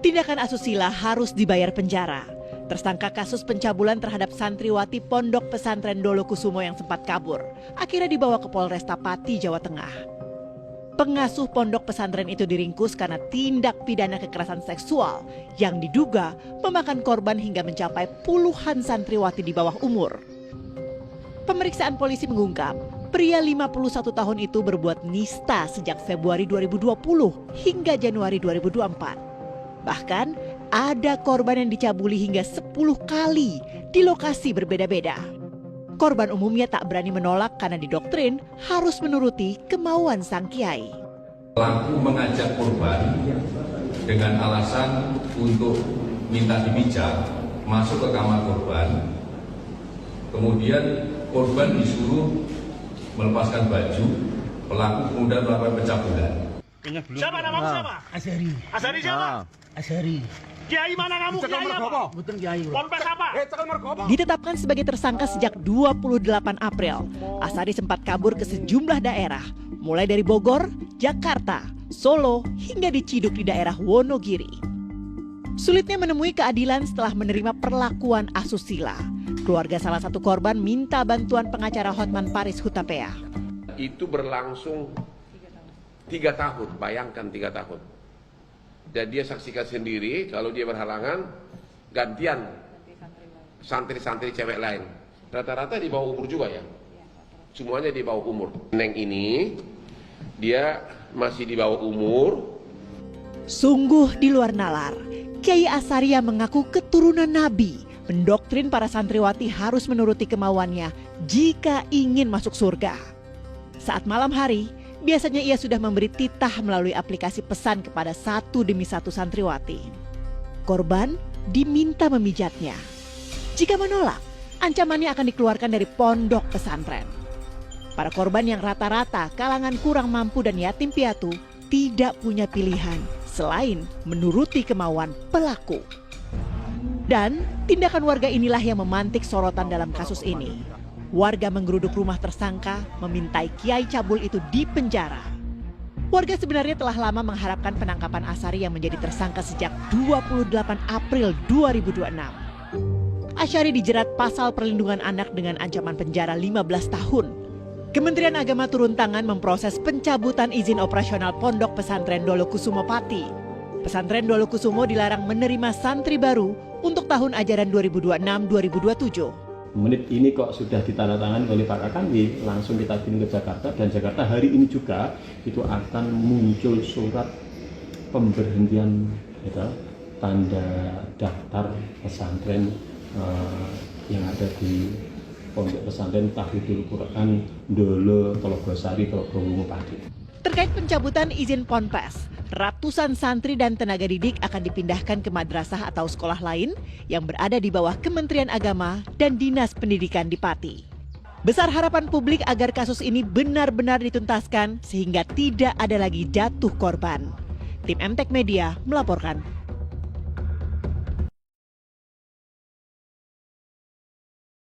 Tindakan asusila harus dibayar penjara. Tersangka kasus pencabulan terhadap santriwati Pondok Pesantren Dolokusumo yang sempat kabur, akhirnya dibawa ke Polresta Pati, Jawa Tengah. Pengasuh pondok pesantren itu diringkus karena tindak pidana kekerasan seksual yang diduga memakan korban hingga mencapai puluhan santriwati di bawah umur. Pemeriksaan polisi mengungkap, pria 51 tahun itu berbuat nista sejak Februari 2020 hingga Januari 2024. Bahkan ada korban yang dicabuli hingga 10 kali di lokasi berbeda-beda. Korban umumnya tak berani menolak karena didoktrin harus menuruti kemauan sang kiai. Pelaku mengajak korban dengan alasan untuk minta dipijat masuk ke kamar korban. Kemudian korban disuruh melepaskan baju, pelaku kemudian melakukan pencabulan. Siapa namamu siapa? Azhari. Azhari siapa? Azhari. Kiai mana kamu? Kiai apa? Betul Kiai. Ponpes apa? Ditetapkan sebagai tersangka sejak 28 April, Azhari sempat kabur ke sejumlah daerah, mulai dari Bogor, Jakarta, Solo, hingga diciduk di daerah Wonogiri. Sulitnya menemui keadilan setelah menerima perlakuan asusila. Keluarga salah satu korban minta bantuan pengacara Hotman Paris Hutapea. Itu berlangsung 3 tahun, bayangkan 3 tahun. Dan dia saksikan sendiri kalau dia berhalangan gantian santri-santri cewek lain. Rata-rata di bawah umur juga ya. Semuanya di bawah umur. Neng ini dia masih di bawah umur. Sungguh di luar nalar, Kiai Asaria mengaku keturunan Nabi, mendoktrin para santriwati harus menuruti kemauannya jika ingin masuk surga. Saat malam hari, biasanya ia sudah memberi titah melalui aplikasi pesan kepada satu demi satu santriwati. Korban diminta memijatnya. Jika menolak, ancamannya akan dikeluarkan dari pondok pesantren. Para korban yang rata-rata kalangan kurang mampu dan yatim piatu tidak punya pilihan selain menuruti kemauan pelaku. Dan tindakan warga inilah yang memantik sorotan dalam kasus ini. Warga menggeruduk rumah tersangka, memintai kiai cabul itu dipenjara. Warga sebenarnya telah lama mengharapkan penangkapan Asyari yang menjadi tersangka sejak 28 April 2026. Asyari dijerat pasal perlindungan anak dengan ancaman penjara 15 tahun. Kementerian Agama turun tangan memproses pencabutan izin operasional Pondok Pesantren Dolokusumo Pati. Pesantren Dolokusumo dilarang menerima santri baru untuk tahun ajaran 2026-2027. Menit ini kok sudah ditandatangani oleh Pak Kakanwi, langsung kita kirim ke Jakarta, dan Jakarta hari ini juga itu akan muncul surat pemberhentian tanda daftar pesantren yang ada di Pondok Pesantren Tahfidzul Quran Dolo Telogosari Telogowumu Pati. Terkait pencabutan izin Ponpes, ratusan santri dan tenaga didik akan dipindahkan ke madrasah atau sekolah lain yang berada di bawah Kementerian Agama dan Dinas Pendidikan di Pati. Besar harapan publik agar kasus ini benar-benar dituntaskan sehingga tidak ada lagi jatuh korban. Tim MTech Media melaporkan.